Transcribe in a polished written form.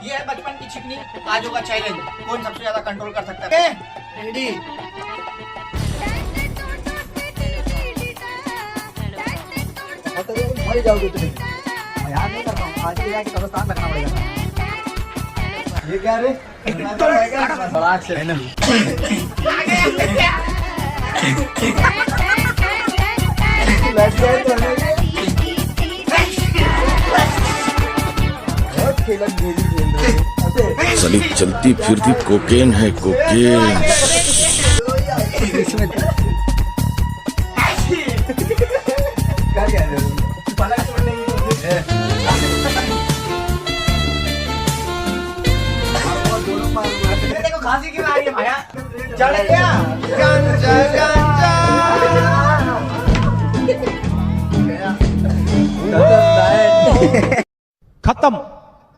ये है बचपन की चिकनी। आज होगा चैलेंज, कौन सबसे ज्यादा कंट्रोल कर सकता है। रेडी? मर जाओगे तुम। मैं याद नहीं करता हूँ, आज जाके कब्रिस्तान रखना पड़ेगा। ये क्या रे? बड़ा है ना। लग गए तो नहीं। खेल रहे। साली चलती फिरती कोकेन है, कोकेन। क्या कह रहे हो? पलक छोड़ने की कोशिश है। देखो खांसी क्यों आ रही है भैया? चढ़ गया गंजा गंजा। खत्म।